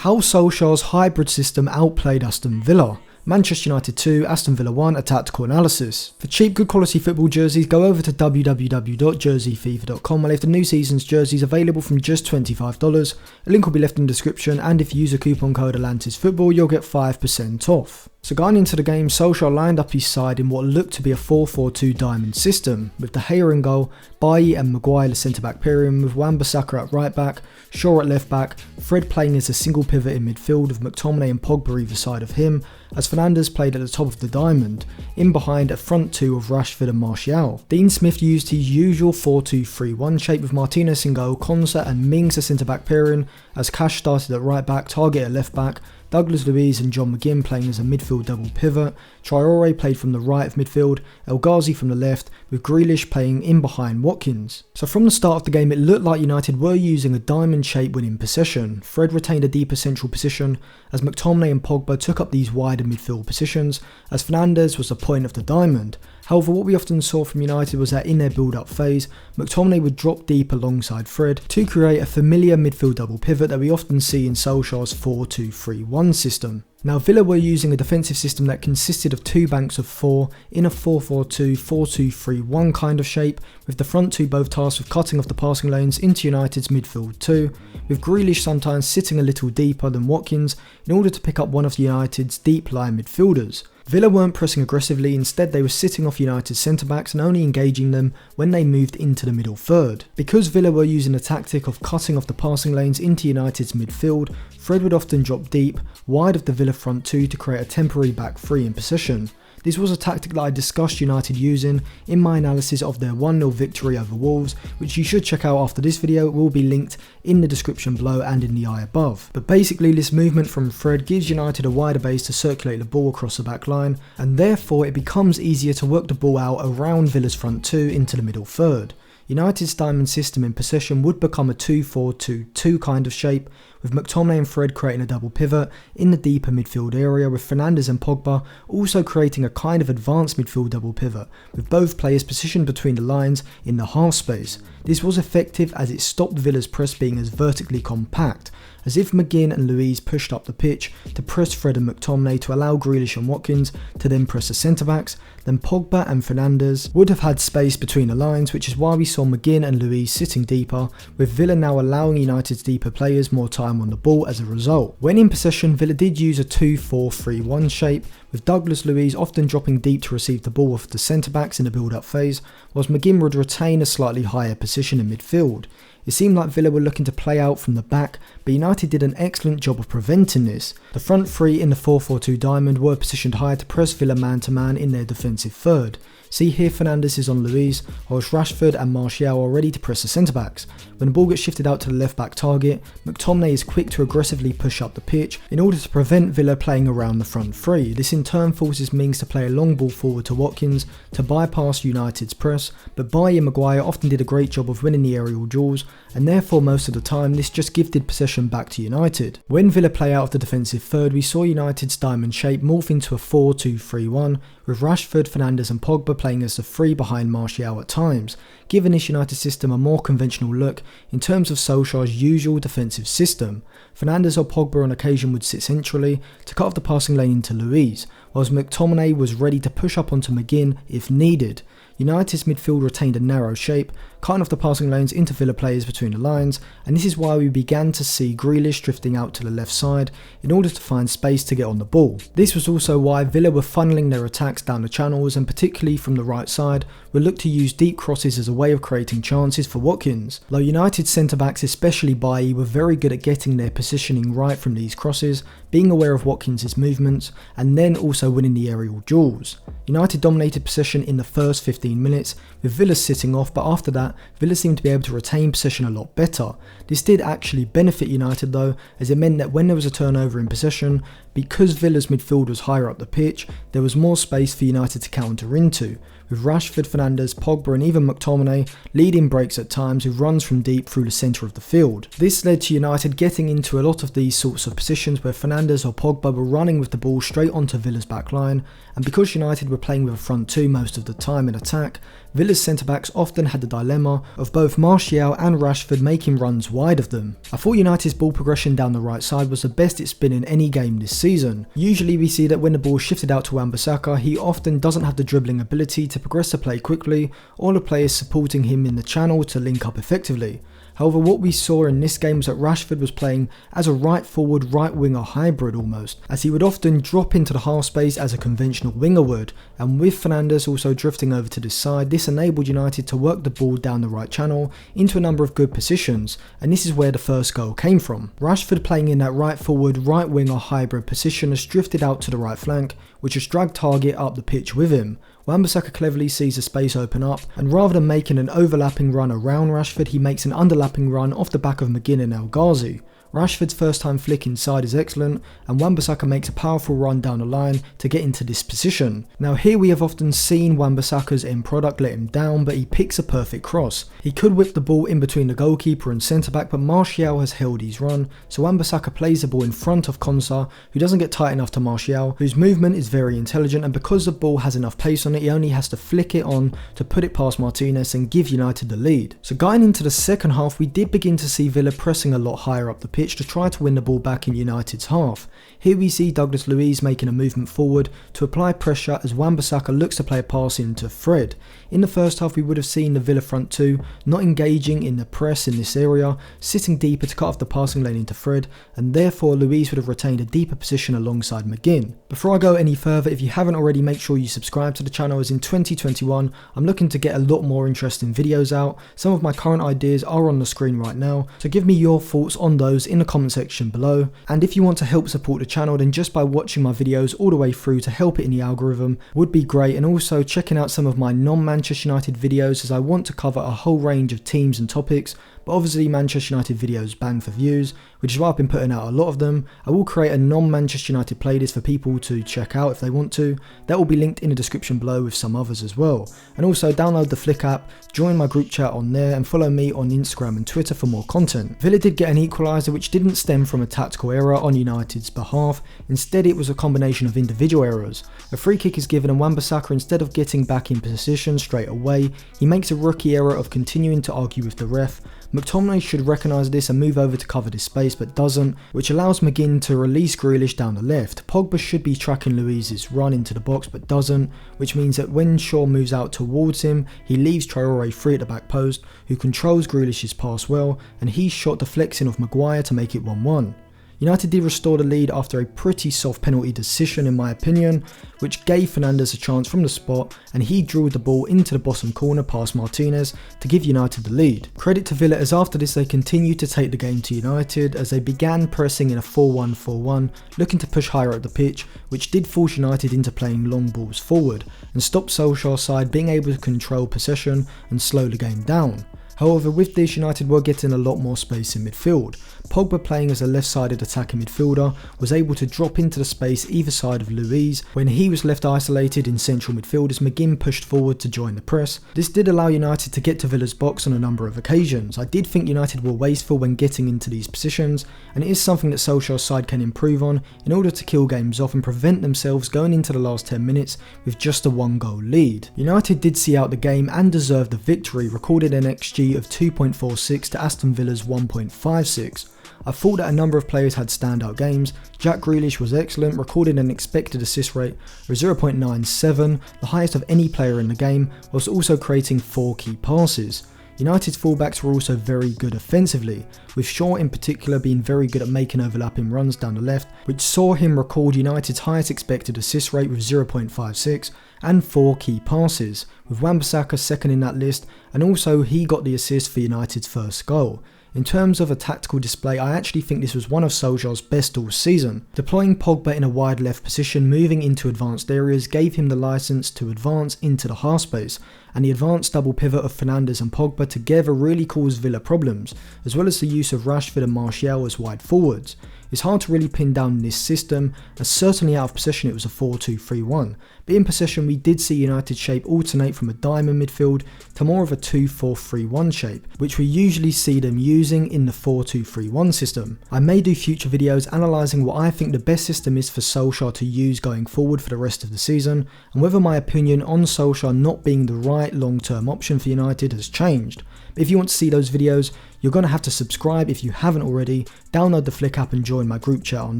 How Solskjaer'S hybrid system outplayed Aston Villa. Manchester United 2, Aston Villa 1, a tactical analysis. For cheap, good quality football jerseys, go over to www.jerseyfever.com where they have the new season's jerseys available from just $25. A link will be left in the description, and if you use a coupon code ATLANTISFOOTBALL, you'll get 5% off. So going into the game, Solskjaer lined up his side in what looked to be a 4-4-2 diamond system, with De Gea in goal, Bailly and Maguire the centre-back pairing, with Wan-Bissaka at right back, Shaw at left back, Fred playing as a single pivot in midfield with McTominay and Pogba either side of him, as Fernandes played at the top of the diamond, in behind a front two of Rashford and Martial. Dean Smith used his usual 4-2-3-1 shape with Martinez in goal, Konsa and Mings the centre-back pairing, as Cash started at right back, Target at left back, Douglas Luiz and John McGinn playing as a midfield double pivot, TRAORE played from the right of midfield, El Ghazi from the left, with Grealish playing in behind Watkins. So from the start of the game it looked like United were using a diamond shape when in possession. Fred retained a deeper central position, as McTominay and Pogba took up these wider midfield positions, as Fernandes was the point of the diamond. However, what we often saw from United was that in their build-up phase, McTominay would drop deep alongside Fred to create a familiar midfield double pivot that we often see in Solskjaer'S 4-2-3-1 system. Now Villa were using a defensive system that consisted of two banks of four in a 4-4-2, 4-2-3-1 kind of shape, with the front two both tasked with cutting off the passing lanes into United's midfield too, with Grealish sometimes sitting a little deeper than Watkins in order to pick up one of United's deep line midfielders. Villa weren't pressing aggressively, instead they were sitting off United's centre-backs and only engaging them when they moved into the middle third. Because Villa were using a tactic of cutting off the passing lanes into United's midfield, Fred would often drop deep, wide of the Villa front two to create a temporary back three in possession. This was a tactic that I discussed United using in my analysis of their 1-0 victory over Wolves, which you should check out after this video. It will be linked in the description below and in the eye above. But basically this movement from Fred gives United a wider base to circulate the ball across the back line, and therefore it becomes easier to work the ball out around Villa's front two into the middle third. United's diamond system in possession would become a 2-4-2-2 kind of shape, with McTominay and Fred creating a double pivot in the deeper midfield area, with Fernandes and Pogba also creating a kind of advanced midfield double pivot, with both players positioned between the lines in the half space. This was effective as it stopped Villa's press being as vertically compact, as if McGinn and Luiz pushed up the pitch to press Fred and McTominay to allow Grealish and Watkins to then press the centre-backs, then Pogba and Fernandes would have had space between the lines, which is why we saw McGinn and Luiz sitting deeper, with Villa now allowing United's deeper players more time on the ball as a result. When in possession, Villa did use a 2-4-3-1 shape, with Douglas Luiz often dropping deep to receive the ball off the centre-backs in the build-up phase, whilst McGinn would retain a slightly higher position in midfield. It seemed like Villa were looking to play out from the back, but United did an excellent job of preventing this. The front three in the 4-4-2 diamond were positioned higher to press Villa man-to-man in their defensive third. See here, Fernandes is on Luiz, whilst Rashford and Martial are ready to press the centre-backs. When the ball gets shifted out to the left-back target, McTominay is quick to aggressively push up the pitch in order to prevent Villa playing around the front three. This in turn forces Mings to play a long ball forward to Watkins to bypass United's press, but Bailly and Maguire often did a great job of winning the aerial duels, and therefore most of the time this just gifted possession back to United. When Villa play out of the defensive third, we saw United's diamond shape morph into a 4-2-3-1, with Rashford, Fernandes and Pogba playing as the three behind Martial at times, giving this United system a more conventional look in terms of Solskjaer'S usual defensive system. Fernandes or Pogba on occasion would sit centrally to cut off the passing lane into Luiz, whilst McTominay was ready to push up onto McGinn if needed. United's midfield retained a narrow shape, cutting off the passing lanes into Villa players between the lines, and this is why we began to see Grealish drifting out to the left side in order to find space to get on the ball. This was also why Villa were funneling their attacks down the channels, and particularly from the right side, would look to use deep crosses as a way of creating chances for Watkins. Though United's centre-backs, especially Bailly, were very good at getting their positioning right from these crosses, being aware of Watkins' movements, and then also winning the aerial duels. United dominated possession in the first 15 minutes, with Villa sitting off, but after that, Villa seemed to be able to retain possession a lot better. This did actually benefit United though, as it meant that when there was a turnover in possession, because Villa's midfield was higher up the pitch, there was more space for United to counter into, with Rashford, Fernandes, Pogba and even McTominay leading breaks at times with runs from deep through the centre of the field. This led to United getting into a lot of these sorts of positions where Fernandes or Pogba were running with the ball straight onto Villa's back line, and because United were playing with a front two most of the time in attack, Villa's centre-backs often had the dilemma of both Martial and Rashford making runs wide of them. I thought United's ball progression down the right side was the best it's been in any game this season. Usually we see that when the ball is shifted out to Wan-Bissaka, he often doesn't have the dribbling ability to progress the play quickly, or the players supporting him in the channel to link up effectively. However, what we saw in this game was that Rashford was playing as a right forward, right winger hybrid almost, as he would often drop into the half space as a conventional winger would, and with Fernandes also drifting over to this side, this enabled United to work the ball down the right channel into a number of good positions, and this is where the first goal came from. Rashford playing in that right forward, right winger hybrid position has drifted out to the right flank, which has dragged Target up the pitch with him. Wan-Bissaka cleverly sees a space open up, and rather than making an overlapping run around Rashford, he makes an underlapping run off the back of McGinn and El Ghazi. Rashford's first time flick inside is excellent, and Wan-Bissaka makes a powerful run down the line to get into this position. Now here we have often seen Wan-Bissaka's end product let him down, but he picks a perfect cross. He could whip the ball in between the goalkeeper and centre back, but Martial has held his run, so Wan-Bissaka plays the ball in front of Konsa, who doesn't get tight enough to Martial, whose movement is very intelligent, and because the ball has enough pace on it, he only has to flick it on to put it past Martinez and give United the lead. So going into the second half, we did begin to see Villa pressing a lot higher up the pitch to try to win the ball back in United's half. Here we see Douglas Luiz making a movement forward to apply pressure as Wan-Bissaka looks to play a pass into Fred. In the first half we would have seen the Villa front two not engaging in the press in this area, sitting deeper to cut off the passing lane into Fred, and therefore Luiz would have retained a deeper position alongside McGinn. Before I go any further, if you haven't already, make sure you subscribe to the channel, as in 2021 I'm looking to get a lot more interesting videos out. Some of my current ideas are on the screen right now, so give me your thoughts on those in the comment section below. And if you want to help support the channel, then just by watching my videos all the way through to help it in the algorithm would be great, and also checking out some of my non-Manchester United videos, as I want to cover a whole range of teams and topics, but obviously Manchester United videos bang for views, which is why I've been putting out a lot of them. I will create a non-Manchester United playlist for people to check out if they want to. That will be linked in the description below with some others as well. And also download the Flick app, join my group chat on there, and follow me on Instagram and Twitter for more content. Villa did get an equalizer, which didn't stem from a tactical error on United's behalf. Instead it was a combination of individual errors. A free kick is given and Wan-Bissaka, instead of getting back in position straight away, he makes a rookie error of continuing to argue with the ref. McTominay should recognise this and move over to cover this space, but doesn't, which allows McGinn to release Grealish down the left. Pogba should be tracking Luiz's run into the box, but doesn't, which means that when Shaw moves out towards him, he leaves TRAORE free at the back post, who controls Grealish's pass well, and he's shot deflecting off Maguire to make it 1-1. United did restore the lead after a pretty soft penalty decision in my opinion, which gave Fernandes a chance from the spot, and he drilled the ball into the bottom corner past Martinez to give United the lead. Credit to Villa, as after this they continued to take the game to United as they began pressing in a 4-1-4-1, looking to push higher up the pitch, which did force United into playing long balls forward and stop Solskjaer'S side being able to control possession and slow the game down. However, with this, United were getting a lot more space in midfield. Pogba, playing as a left-sided attacking midfielder, was able to drop into the space either side of Luiz when he was left isolated in central midfield as McGinn pushed forward to join the press. This did allow United to get to Villa's box on a number of occasions. I did think United were wasteful when getting into these positions, and it is something that Solskjaer'S side can improve on in order to kill games off and prevent themselves going into the last 10 minutes with just a 1-goal lead. United did see out the game and deserved the victory, recorded an XG of 2.46 to Aston Villa's 1.56. I thought that a number of players had standout games. Jack Grealish was excellent, recording an expected assist rate of 0.97, the highest of any player in the game, whilst also creating 4 key passes. United's fullbacks were also very good offensively, with Shaw in particular being very good at making overlapping runs down the left, which saw him record United's highest expected assist rate with 0.56 and 4 key passes, with Wan-Bissaka second in that list, and also he got the assist for United's first goal. In terms of a tactical display, I actually think this was one of Solskjaer'S best all season. Deploying Pogba in a wide left position, moving into advanced areas, gave him the licence to advance into the half space, and the advanced double pivot of Fernandes and Pogba together really caused Villa problems, as well as the use of Rashford and Martial as wide forwards. It's hard to really pin down this system, as certainly out of possession it was a 4-2-3-1, but in possession we did see United's shape alternate from a diamond midfield to more of a 2-4-3-1 shape, which we usually see them using in the 4-2-3-1 system. I may do future videos analysing what I think the best system is for Solskjaer to use going forward for the rest of the season, and whether my opinion on Solskjaer not being the right long-term option for United has changed. But if you want to see those videos, you're going to have to subscribe if you haven't already, download the Flick app and join my group chat on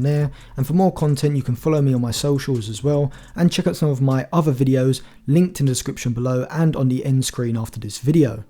there, and for more content you can follow me on my socials as well, and check out some of my other videos linked in the description below and on the end screen after this video.